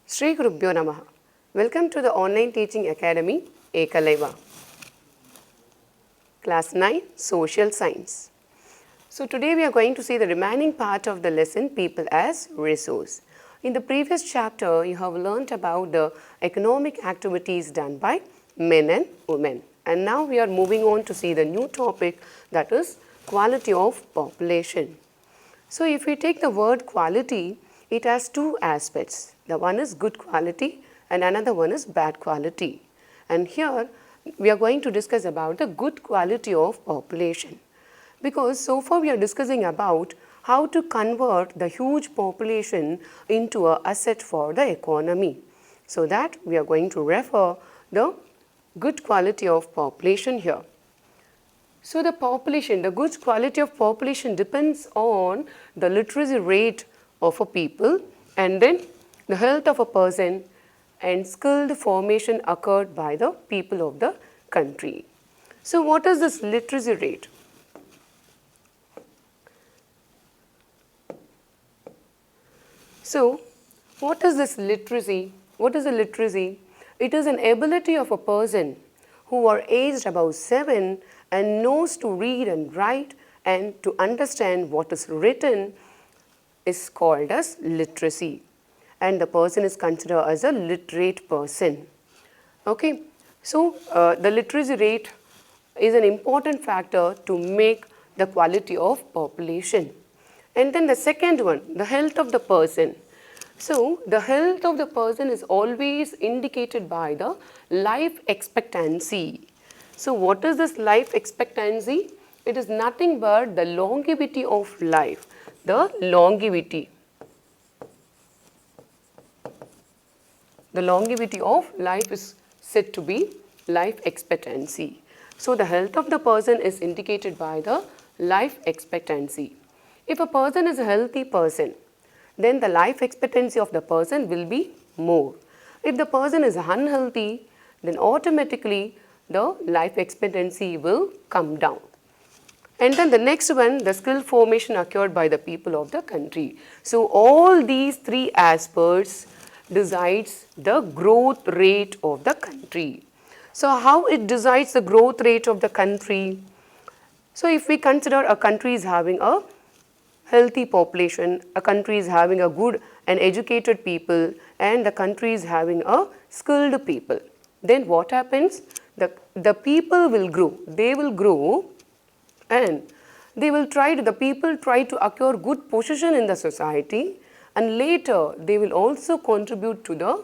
Shri Gurubhyo Namaha. Welcome to the online teaching academy Ekalaiva. Class 9 Social Science. So today we are going to see the remaining part of the lesson People as Resource. In the previous chapter you have learnt about the economic activities done by men and women. And now we are moving on to see the new topic, that is quality of population. So if we take the word quality, it has two aspects. The one is good quality and another one is bad quality. And here we are going to discuss about the good quality of population. Because so far we are discussing about how to convert the huge population into an asset for the economy. So that we are going to refer the good quality of population here. So the population, the good quality of population depends on the literacy rate of a people and then the health of a person and skilled formation occurred by the people of the country. So what is this literacy rate? So what is this literacy? What is a literacy? It is an ability of a person who are aged above 7 and knows to read and write and to understand what is written is called as literacy, and the person is considered as a literate person. Okay, so the literacy rate is an important factor to make the quality of population. And then the second one, the health of the person. So the health of the person is always indicated by the life expectancy. So what is this life expectancy? It is nothing but the longevity of life. The longevity of life is said to be life expectancy. So the health of the person is indicated by the life expectancy. If a person is a healthy person, then the life expectancy of the person will be more. If the person is unhealthy, then automatically the life expectancy will come down. And then the next one, the skill formation occurred by the people of the country. So all these three aspects decides the growth rate of the country. So how it decides the growth rate of the country? So if we consider a country is having a healthy population, a country is having a good and educated people, and the country is having a skilled people, then what happens? The people will grow. They will grow and the people try to acquire good position in the society, and later they will also contribute to the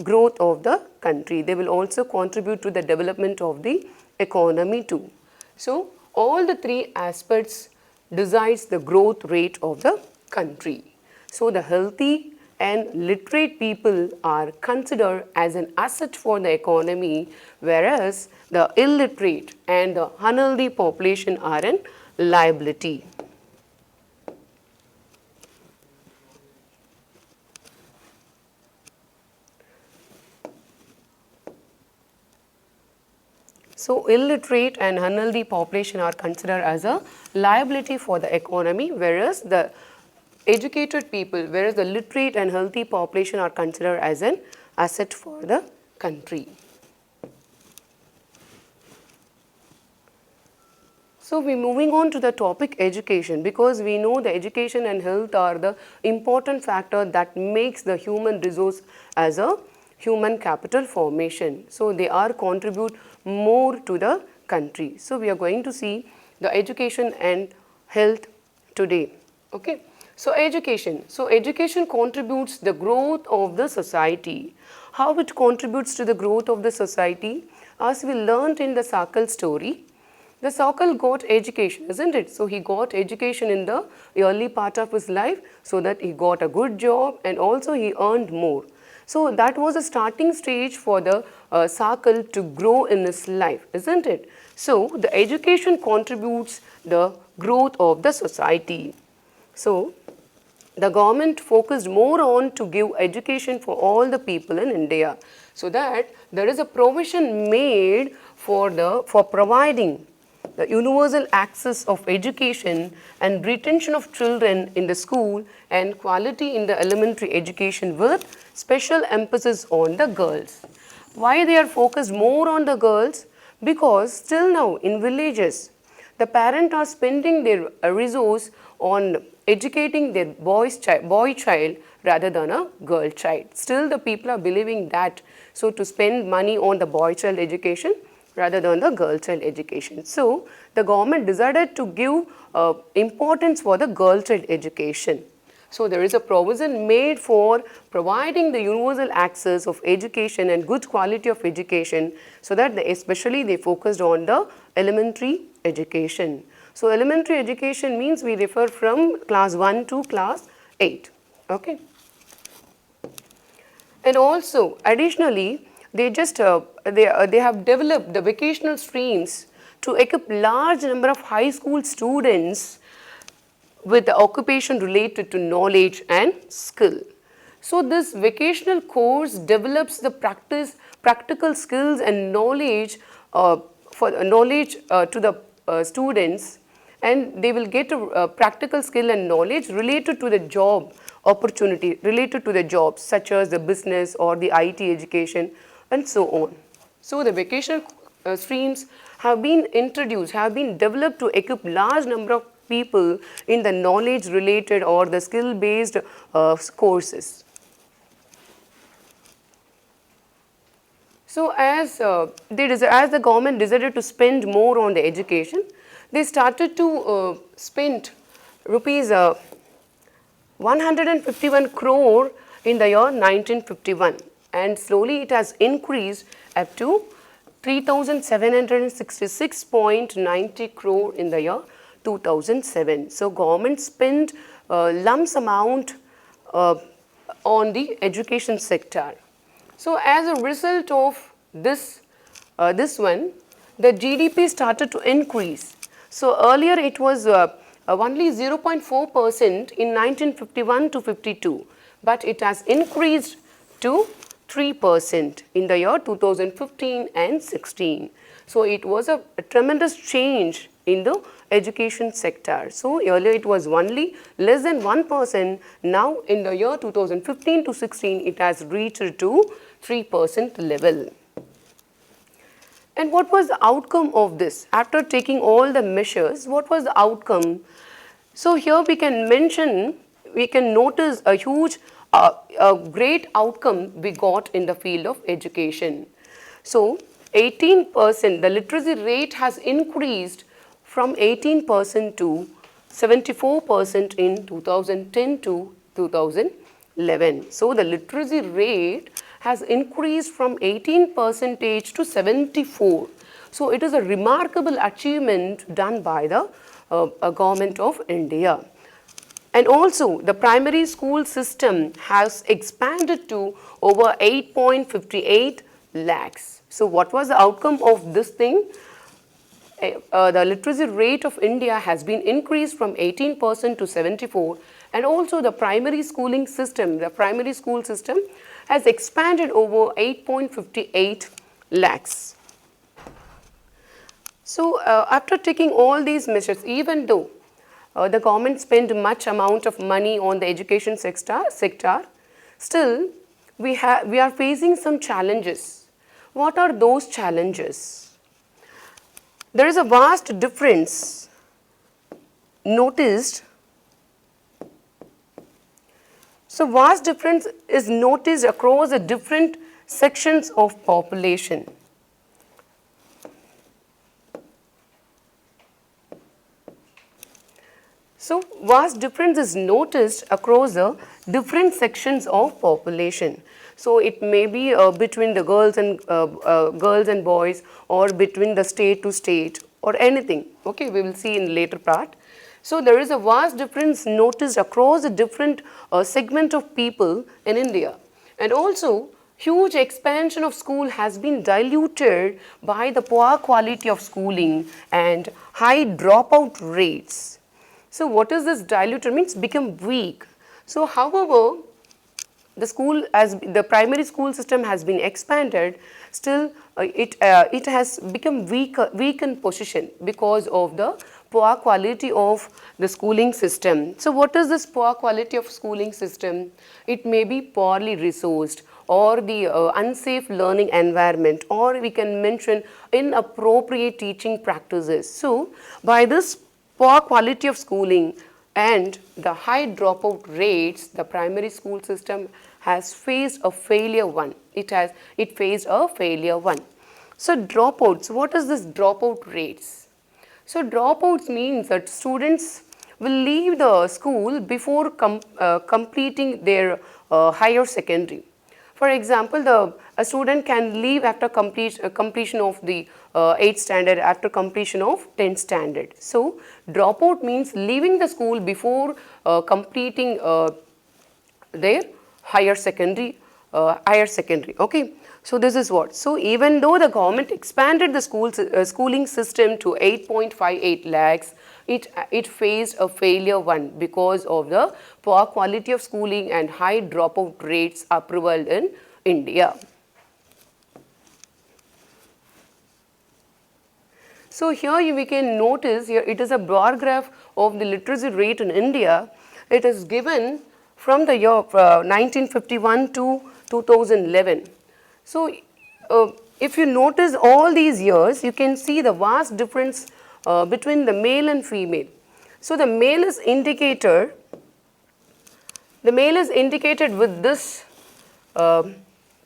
growth of the country. They will also contribute to the development of the economy too. So all the three aspects decides the growth rate of the country. So the healthy and literate people are considered as an asset for the economy, whereas the illiterate and the unhealthy population are an liability. So illiterate and unhealthy population are considered as a liability for the economy, whereas the educated people, whereas the literate and healthy population are considered as an asset for the country. So we're moving on to the topic education, because we know the education and health are the important factor that makes the human resource as a human capital formation. So they are contribute more to the country. So we are going to see the education and health today. Okay. So education. So education contributes the growth of the society. How it contributes to the growth of the society? As we learnt in the Sakal story, the Sakal got education, isn't it? So he got education in the early part of his life so that he got a good job and also he earned more. So that was a starting stage for the Sakal to grow in his life, isn't it? So the education contributes the growth of the society. So the government focused more on to give education for all the people in India, so that there is a provision made for providing the universal access of education and retention of children in the school and quality in the elementary education with special emphasis on the girls. Why they are focused more on the girls? Because still now in villages, the parents are spending their resource on educating their boy child rather than a girl child. Still the people are believing that, so to spend money on the boy child education rather than the girl child education. So the government decided to give importance for the girl child education. So there is a provision made for providing the universal access of education and good quality of education, so that especially they focused on the elementary education. So elementary education means we refer from class 1 to class 8. Okay. And also additionally, they have developed the vocational streams to equip large number of high school students with the occupation related to knowledge and skill. So this vocational course develops the practical skills and knowledge to the students, and they will get a practical skill and knowledge related to the job opportunity, related to the jobs such as the business or the IT education and so on. So the vocational streams have been introduced, have been developed to equip large number of people in the knowledge related or the skill based courses. So as the government decided to spend more on the education, they started to spend rupees 151 crore in the year 1951, and slowly it has increased up to 3,766.90 crore in the year 2007. So government spent lumps amount on the education sector. So as a result of this one, the GDP started to increase. So earlier it was only 0.4% in 1951 to 52, but it has increased to 3% in the year 2015 and 16. So it was a tremendous change in the education sector. So earlier it was only less than 1%. Now in the year 2015 to 16, it has reached to 3% level. And what was the outcome of this? After taking all the measures, what was the outcome? So here we can notice a huge, a great outcome we got in the field of education. So 18%, the literacy rate has increased from 18% to 74% in 2010 to 2011. So the literacy rate has increased from 18% to 74. So it is a remarkable achievement done by the government of India. And also the primary school system has expanded to over 8.58 lakhs. So what was the outcome of this thing? The literacy rate of India has been increased from 18% to 74, and also the primary school system has expanded over 8.58 lakhs. So after taking all these measures, even though the government spent much amount of money on the education sector, still we are facing some challenges. What are those challenges? There is a vast difference noticed. So vast difference is noticed across the different sections of population. So vast difference is noticed across the different sections of population. So it may be between the girls and boys, or between the state to state, or anything. Okay, we will see in later part. So there is a vast difference noticed across the different segment of people in India, and also huge expansion of school has been diluted by the poor quality of schooling and high dropout rates. So what is this diluted? Means become weak. So however, the school, as the primary school system has been expanded, still it has become weak in position because of the poor quality of the schooling system. So what is this poor quality of schooling system? It may be poorly resourced, or the unsafe learning environment, or we can mention inappropriate teaching practices. So by this poor quality of schooling and the high dropout rates, the primary school system has faced a failure one. It faced a failure one. So dropouts, what is this dropout rates? So dropouts means that students will leave the school before completing their higher secondary. For example, a student can leave after completion of the 8th standard, after completion of 10th standard. So dropout means leaving the school before completing their higher secondary. Okay. So this is what. So even though the government expanded the schooling system to 8.58 lakhs, it faced a failure one because of the poor quality of schooling and high dropout rates are prevalent in India. So here we can notice, here it is a bar graph of the literacy rate in India. It is given from the year 1951 to 2011. So if you notice all these years, you can see the vast difference between the male and female. So the male is indicated with this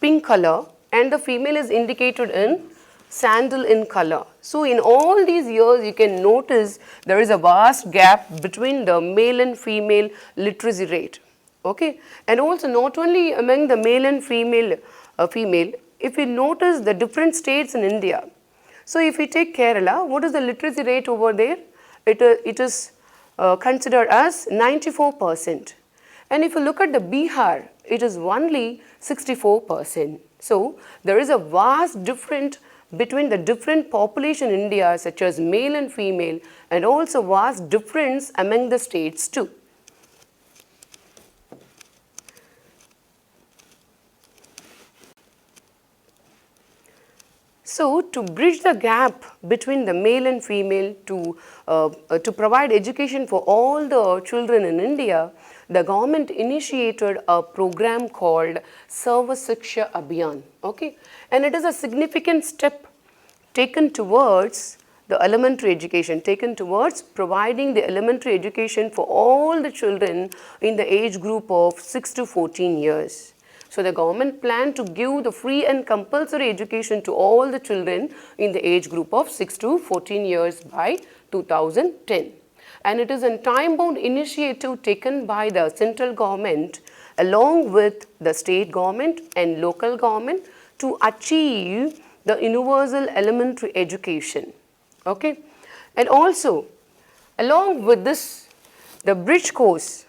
pink color, and the female is indicated in sandal in color. So in all these years, you can notice there is a vast gap between the male and female literacy rate. Okay, and also not only among the male and female, if we notice the different states in India. So if we take Kerala, what is the literacy rate over there? It is considered as 94%. And if you look at the Bihar, it is only 64%. So there is a vast difference between the different population in India, such as male and female, and also vast difference among the states too. So to bridge the gap between the male and female, to provide education for all the children in India, the government initiated a program called Sarva Siksha Abhiyan. Okay, and it is a significant step taken towards the elementary education, taken towards providing the elementary education for all the children in the age group of 6 to 14 years. So the government planned to give the free and compulsory education to all the children in the age group of 6 to 14 years by 2010. And it is a time-bound initiative taken by the central government along with the state government and local government to achieve the universal elementary education. Okay, and also along with this, the bridge course.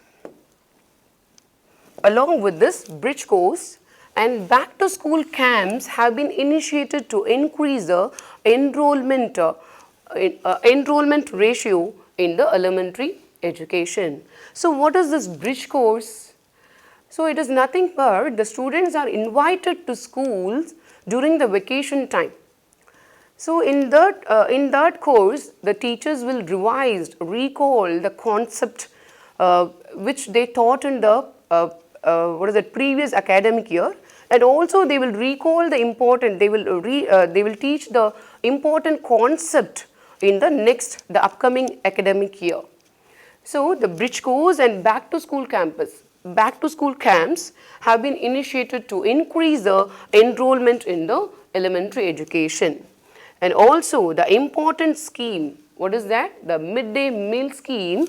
Along with this bridge course and back to school camps have been initiated to increase the enrollment ratio in the elementary education. So what is this bridge course? So it is nothing but the students are invited to schools during the vacation time. So in that course, the teachers will recall the concept which they taught in the previous academic year, and also they will recall the important, they will teach the important concept in the upcoming academic year. So the bridge course and back to school camps have been initiated to increase the enrollment in the elementary education. And also the important scheme, what is that? The midday meal scheme.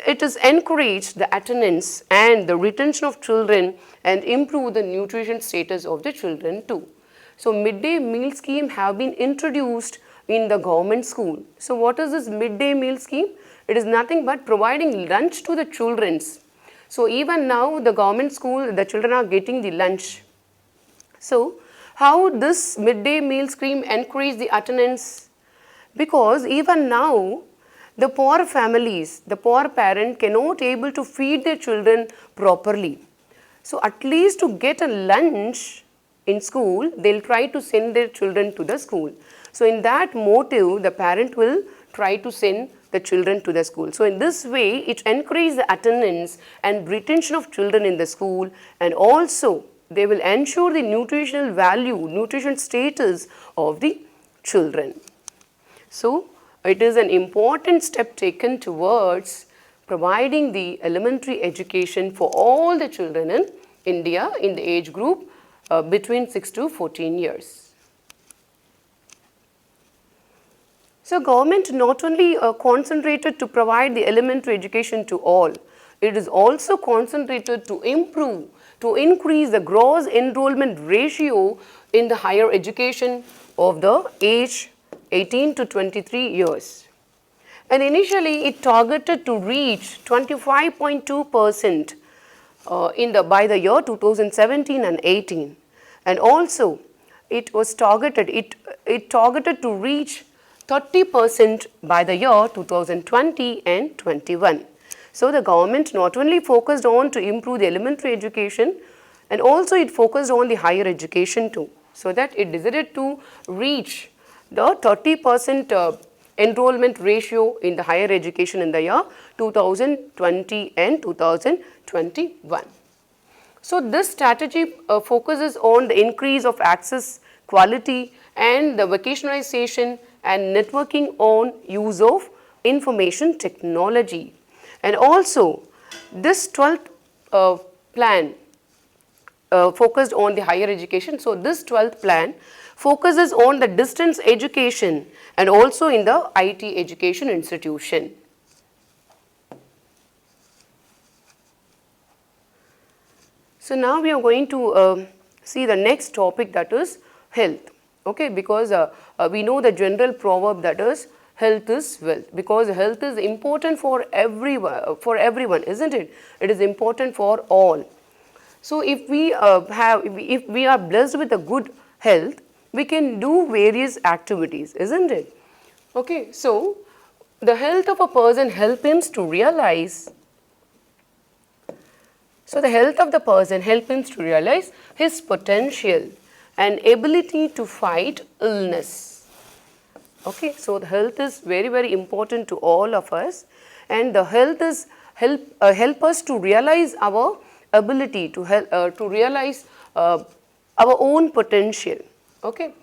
It has encouraged the attendance and the retention of children and improve the nutrition status of the children too. So midday meal scheme have been introduced in the government school. So what is this midday meal scheme? It is nothing but providing lunch to the children. So even now the government school, the children are getting the lunch. So how this midday meal scheme encourage the attendance? Because even now the poor families, the poor parent cannot able to feed their children properly. So at least to get a lunch in school, they'll try to send their children to the school. So in that motive, the parent will try to send the children to the school. So in this way, it encourages the attendance and retention of children in the school, and also they will ensure the nutritional value, nutrition status of the children. So it is an important step taken towards providing the elementary education for all the children in India in the age group between 6 to 14 years. So government not only concentrated to provide the elementary education to all, it is also concentrated to improve, to increase the gross enrollment ratio in the higher education of the age 18 to 23 years. And initially it targeted to reach 25.2% by the year 2017 and 18, and also it was targeted to reach 30% by the year 2020 and 21. So the government not only focused on to improve the elementary education, and also it focused on the higher education too, so that it decided to reach the 30% enrollment ratio in the higher education in the year 2020 and 2021. So this strategy focuses on the increase of access, quality, and the vocationalization and networking on use of information technology. And also this 12th plan focused on the higher education. So this 12th plan focuses on the distance education and also in the IT education institution. So now we are going to see the next topic, that is health. Okay, because we know the general proverb that is health is wealth, because health is important for everyone, isn't it? It is important for all. So if we are blessed with a good health, we can do various activities, isn't it? Okay, so the health of a person helps him to realize. So the health of the person helps him to realize his potential and ability to fight illness. Okay, so the health is very, very important to all of us, and the health is help us to realize our ability to realize our own potential. Okay,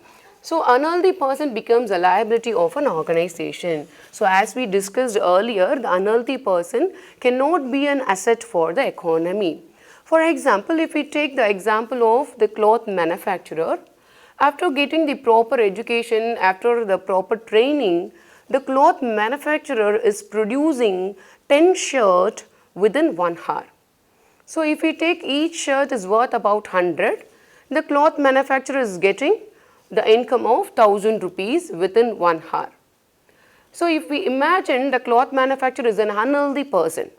so unhealthy person becomes a liability of an organization. So as we discussed earlier, the unhealthy person cannot be an asset for the economy. For example, if we take the example of the cloth manufacturer, after getting the proper education, after the proper training, the cloth manufacturer is producing 10 shirts within 1 hour. So if we take each shirt is worth about 100, the cloth manufacturer is getting the income of 1000 rupees within 1 hour. So if we imagine the cloth manufacturer is an unhealthy person,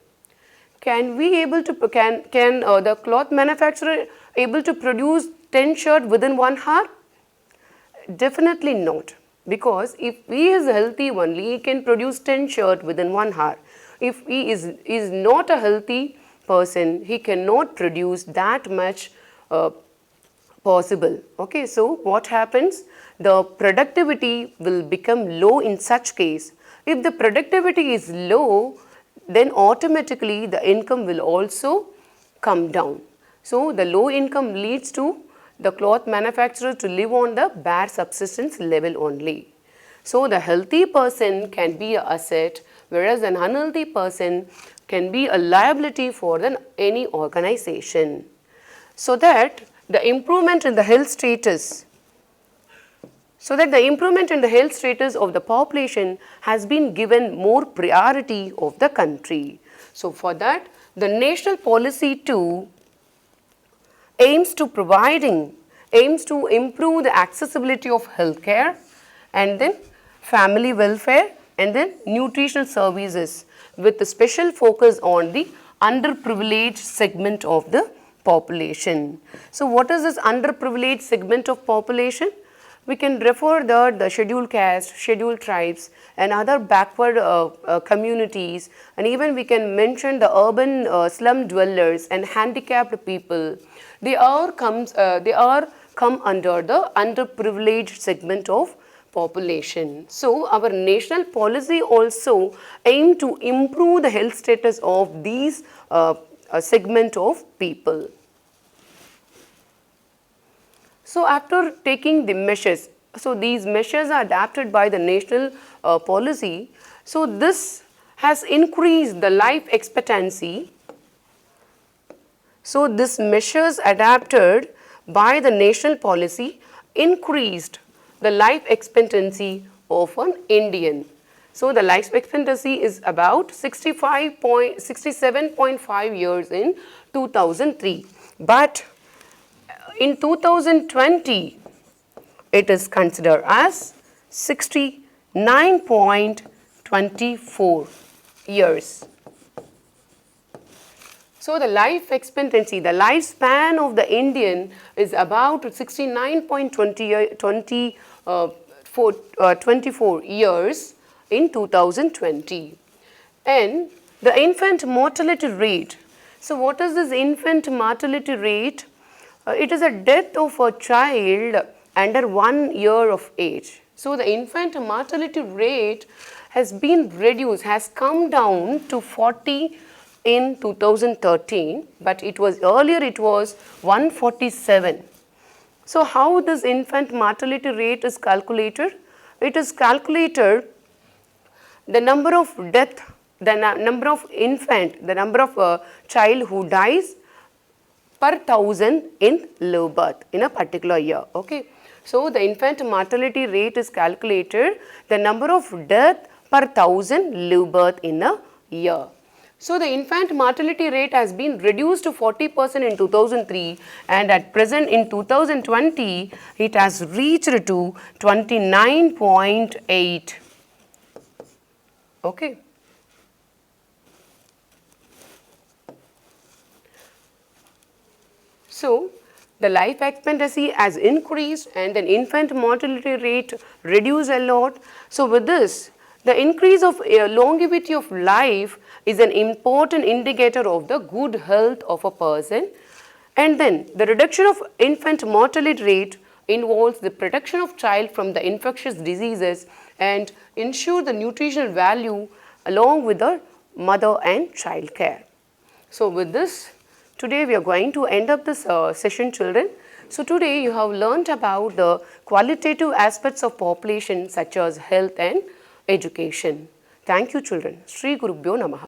can the cloth manufacturer able to produce 10 shirts within 1 hour? Definitely not, because if he is healthy only, he can produce 10 shirts within 1 hour. If he is not a healthy person, he cannot produce that much possible. Okay, so what happens? The productivity will become low in such case. If the productivity is low, then automatically the income will also come down. So the low income leads to the cloth manufacturer to live on the bare subsistence level only. So the healthy person can be an asset, whereas an unhealthy person can be a liability for any organization. So that the improvement in the health status of the population has been given more priority of the country. So for that, the national policy too aims to improve the accessibility of healthcare, and then family welfare, and then nutritional services, with a special focus on the underprivileged segment of the population. So what is this underprivileged segment of population? we can refer the scheduled caste, scheduled tribes and other backward communities, and even we can mention the urban slum dwellers and handicapped people. They are come under the underprivileged segment of population. So our national policy also aim to improve the health status of these segment of people. So after taking the measures, so these measures are adapted by the national policy. So this has increased the life expectancy. So this measures adapted by the national policy increased the life expectancy of an Indian. So the life expectancy is about 67.5 years in 2003. But in 2020, it is considered as 69.24 years. So the life expectancy, the lifespan of the Indian is about 69.24 years in 2020. And the infant mortality rate. So what is this infant mortality rate? It is a death of a child under 1 year of age. So the infant mortality rate has been reduced, has come down to 40 in 2013, but it was earlier it was 147. So how this infant mortality rate is calculated? It is calculated the number of death, the number of infant, the number of child who dies per 1000 in live birth in a particular year. Okay. So the infant mortality rate is calculated the number of death per 1000 live birth in a year. So the infant mortality rate has been reduced to 40% in 2003, and at present in 2020 it has reached to 29.8. Okay. So the life expectancy has increased and the infant mortality rate reduced a lot. So with this, the increase of longevity of life is an important indicator of the good health of a person. And then the reduction of infant mortality rate involves the protection of child from the infectious diseases and ensure the nutritional value along with the mother and child care. So with this, today we are going to end up this session, children. So today you have learnt about the qualitative aspects of population such as health and education. Thank you, children. Shri Gurubhyo Namaha.